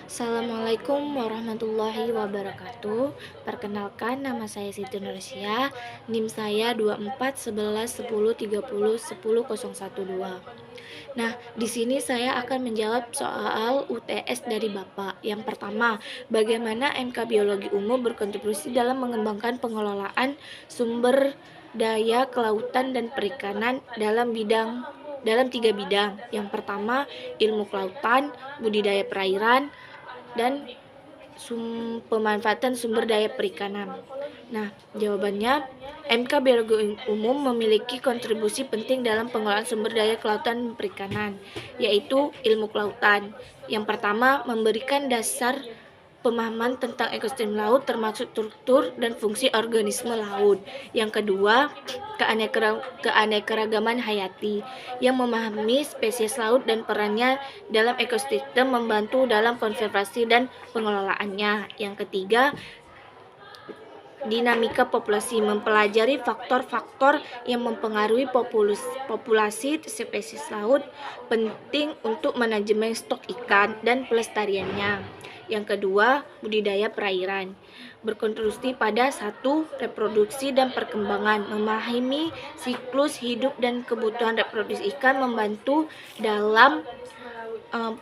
Assalamualaikum warahmatullahi wabarakatuh. Perkenalkan, nama saya Siti Nursia. NIM saya 24111030100112. Nah, di sini saya akan menjawab soal UTS dari Bapak. Yang pertama, bagaimana MK Biologi Umum berkontribusi dalam mengembangkan pengelolaan sumber daya kelautan dan perikanan dalam tiga bidang. Yang pertama, ilmu kelautan, budidaya perairan, dan pemanfaatan sumber daya perikanan. Nah, jawabannya, MK Biologi Umum memiliki kontribusi penting dalam pengelolaan sumber daya kelautan dan perikanan, yaitu ilmu kelautan. Yang pertama, memberikan dasar pemahaman tentang ekosistem laut termasuk struktur dan fungsi organisme laut. Yang kedua, keanekaragaman hayati yang memahami spesies laut dan perannya dalam ekosistem membantu dalam konservasi dan pengelolaannya. Yang ketiga, dinamika populasi mempelajari faktor-faktor yang mempengaruhi populasi spesies laut penting untuk manajemen stok ikan dan pelestariannya. Yang kedua, budidaya perairan berkontribusi pada satu, reproduksi dan perkembangan, memahami siklus hidup dan kebutuhan reproduksi ikan, membantu dalam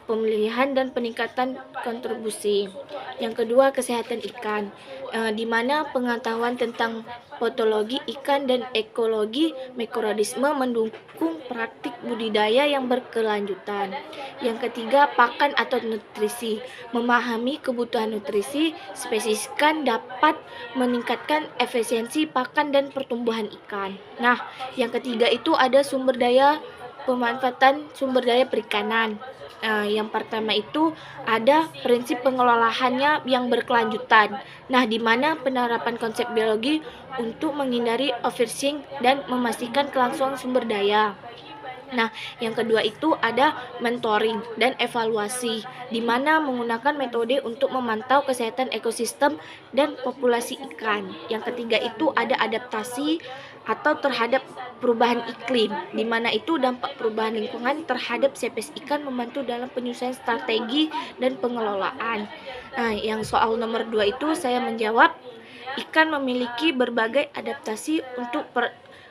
pemilihan dan peningkatan kontribusi. Yang kedua, kesehatan ikan, di mana pengetahuan tentang patologi ikan dan ekologi mikroorganisme mendukung praktik budidaya yang berkelanjutan. Yang ketiga, pakan atau nutrisi, memahami kebutuhan nutrisi spesies ikan dapat meningkatkan efisiensi pakan dan pertumbuhan ikan. Nah, yang ketiga itu ada pemanfaatan sumber daya perikanan. Yang pertama itu ada prinsip pengelolaannya yang berkelanjutan. Nah, di mana penerapan konsep biologi untuk menghindari overfishing dan memastikan kelangsungan sumber daya. Nah, yang kedua itu ada mentoring dan evaluasi, di mana menggunakan metode untuk memantau kesehatan ekosistem dan populasi ikan. Yang ketiga itu ada adaptasi atau terhadap perubahan iklim, di mana itu dampak perubahan lingkungan terhadap spesies ikan membantu dalam penyusunan strategi dan pengelolaan. Nah, yang soal nomor 2 itu saya menjawab, ikan memiliki berbagai adaptasi untuk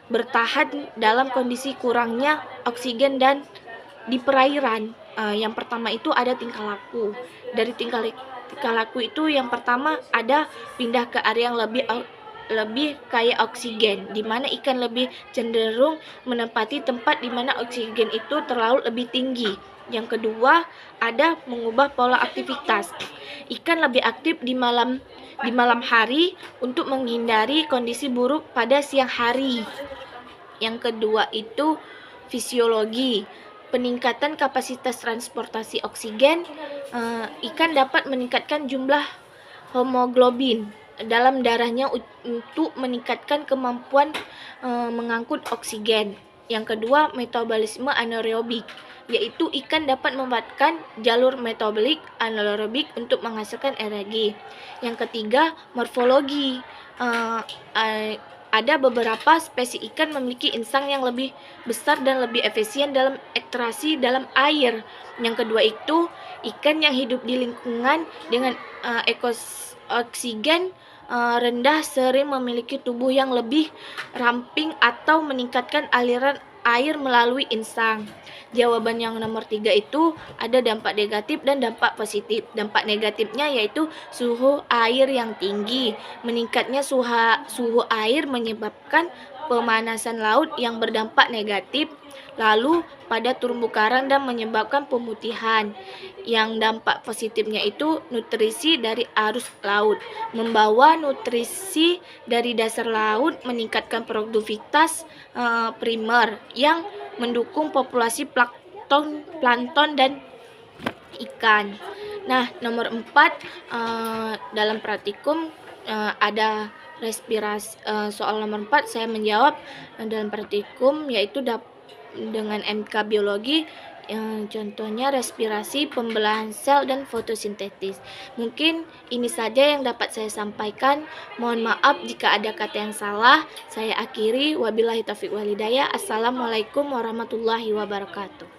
bertahan dalam kondisi kurangnya oksigen dan di perairan. Yang pertama itu ada tingkah laku. Dari tingkah laku itu yang pertama ada pindah ke area yang lebih kaya oksigen, di mana ikan lebih cenderung menempati tempat di mana oksigen itu terlalu lebih tinggi. Yang kedua, ada mengubah pola aktivitas. Ikan lebih aktif di malam hari untuk menghindari kondisi buruk pada siang hari. Yang kedua itu fisiologi. Peningkatan kapasitas transportasi oksigen, ikan dapat meningkatkan jumlah hemoglobin dalam darahnya untuk meningkatkan kemampuan mengangkut oksigen. Yang kedua, metabolisme anaerobik, yaitu ikan dapat memanfaatkan jalur metabolik anaerobik untuk menghasilkan energi. Yang ketiga, morfologi. Ada beberapa spesies ikan memiliki insang yang lebih besar dan lebih efisien dalam ekstraksi dalam air. Yang kedua itu, ikan yang hidup di lingkungan dengan oksigen rendah sering memiliki tubuh yang lebih ramping atau meningkatkan aliran air melalui insang. Jawaban yang nomor 3 itu ada dampak negatif dan dampak positif. Dampak negatifnya yaitu suhu air yang tinggi. Meningkatnya suhu air menyebabkan pemanasan laut yang berdampak negatif, lalu pada terumbu karang dan menyebabkan pemutihan. Yang dampak positifnya itu nutrisi dari arus laut, membawa nutrisi dari dasar laut, meningkatkan produktivitas primer yang mendukung populasi plankton dan ikan. Nah, nomor 4 dalam praktikum ada respirasi. Soal nomor 4 saya menjawab dalam praktikum yaitu dengan MK biologi, contohnya respirasi, pembelahan sel, dan fotosintesis. Mungkin ini saja yang dapat saya sampaikan. Mohon maaf jika ada kata yang salah. Saya akhiri, wabillahi taufiq wal hidayah. Assalamualaikum warahmatullahi wabarakatuh.